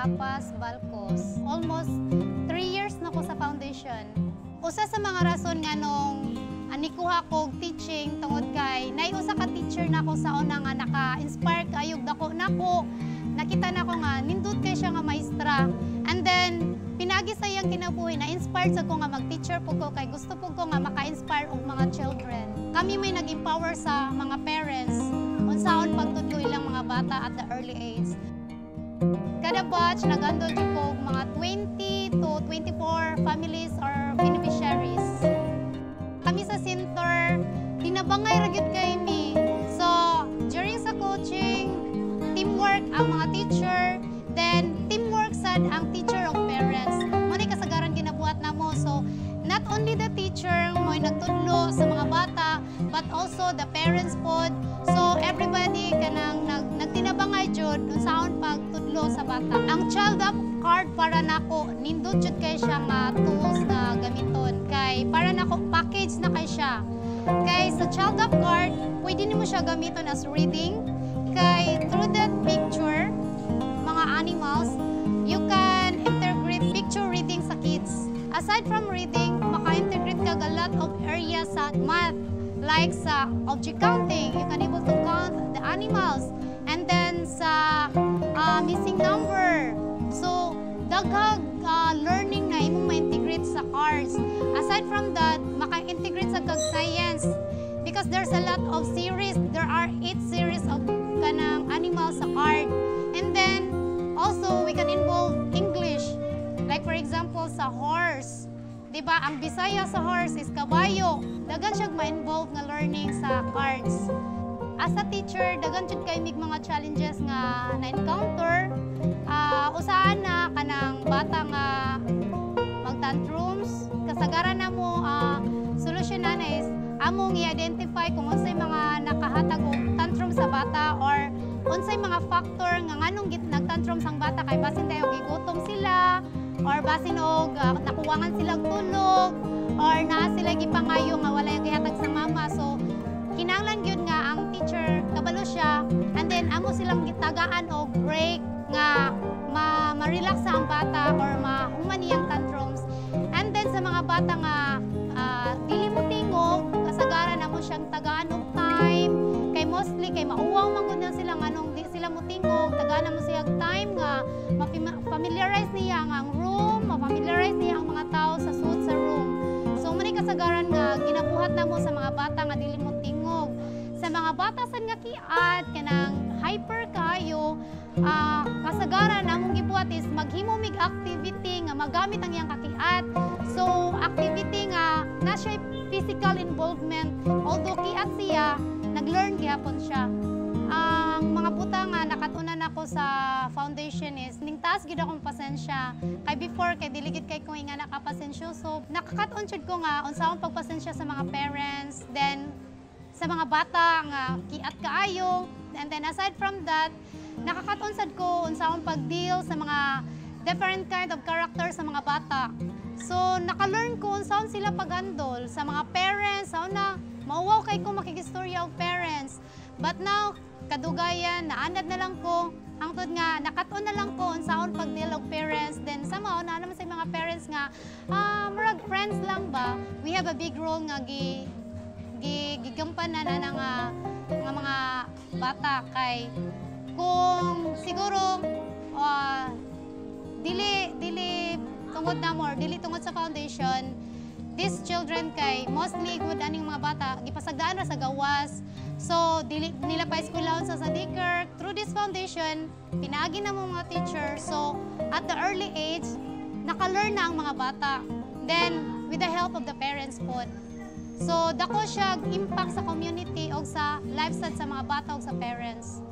Capas, Balcos. Almost 3 years na ko sa foundation. Usa sa mga rason nga nung anikuha ko teaching tungod kay usa ka teacher na ko sa una nga naka-inspire kayog dako nako. Nakita na ko nga nindot kay siya nga maestra. And then pinagi sa iyang kinabuhi na inspired sa ko nga mag-teacher po ko kay gusto po ko nga maka-inspire og mga children. Kami may nag-empower sa mga parents unsaon pagtudlo ilang mga bata at the early age. Kada batch nag-handle jud ko mga 20 to 24 families or beneficiaries. Kami sa center tinabangay ra gyud kay mi. So during sa coaching, teamwork ang mga teacher, then teamwork sad ang teacher of parents. Muna kasagaran ginabuhat namo. So not only the teacher mo nagtudlo sa mga bata, but also the parents pod. So everybody kanang nagtinabangay jud unsaon pagtudlo sa bata. Ang child up card para nako nindot jud kay siya nga tools na gamiton. Kay para nako package na kay siya. Kay sa child up card, pwede nimo siya gamiton as reading. Kay through that picture, mga animals, you can integrate picture reading sa kids. Aside from reading, maka-integrate ka a lot of areas sa math, like sa object counting, you can able to count the animals, and then sa missing number. So, daghag learning na imong ma-integrate sa cards. Aside from that, maka-integrate sa kag science, because there's a lot of series. There are 8 series of kanang animals sa card. And then, also, we can involve English. Like for example, sa horse. Diba, ang Bisaya sa horse is kabayo. Dagan siya ma-involve nga learning sa cards. As a teacher, dagan jud kay mig mga challenges nga na-encounter. Usahan na kanang bata nga mag-tantrums. Kasagaran na mo, solusyonan na is among i-identify kung unsay mga nakahatag og tantrum sa bata or unsay mga factor nga nganong nagtantrum sang bata kay basin tayo gigutom sila or basin og nakuwangan silang tulog or naa sila gipangayo nga wala yung gihatag sa mama. So kinahanglan gyud nga ang teacher kabalo siya and then amo silang gitagaan og break nga ma-relax sa ang bata or mahuman niyang tantrums. And then sa mga bata nga dili mo tingog, kasagaran na mo siyang tagaan og time. Kay mostly kay mauwaw man gud na sila nganong di sila mo tingog, tagaan na mo siya time nga ma-familiarize niya ang room, ma-familiarize niya ang mga tao sa suot sa room. So muni kasagaran nga ginabuhat na mo sa mga bata nga dili mo tingog. Sa mga bata sad nga kiat kanang hyper kayo, kasagaran among gibuhat is maghimo mig activity nga magamit ang iyang kakiat. So activity nga na siya physical involvement, although kiat siya, nag-learn gihapon siya. Ang mga buta nga nakatunan ako sa foundation is ning taas gid akong pasensya. Kay before kay dili gid kay ko nga nakapasensyo. So nakakatun jud ko nga unsaon pagpasensya sa mga parents, then sa mga bata nga kiat kaayo. And then aside from that, nakakatun sad ko unsaon pag-deal sa mga different kind of character sa mga bata. So naka-learn ko unsaon sila pag-handle sa mga parents. Sa una, mauwaw kay ko makikistorya og parents. But now, kadugayan, naanad na lang ko. Hangtod nga, nakatun na lang ko unsaon pag-deal og parents. Then sama na naman sa mga parents nga, murag friends lang ba? We have a big role nga gigampanan na nga mga bata kay kung siguro dili tungod na more, dili tungod sa foundation, these children kay mostly good aning mga bata gipasagdaan ra sa gawas. So dili nila pa eskwelahon sa daycare. Through this foundation, pinaagi na mo mga teacher. So at the early age, naka-learn na ang mga bata. Then with the help of the parents pod. So dako siya impact sa community o sa life sa mga bata o sa parents.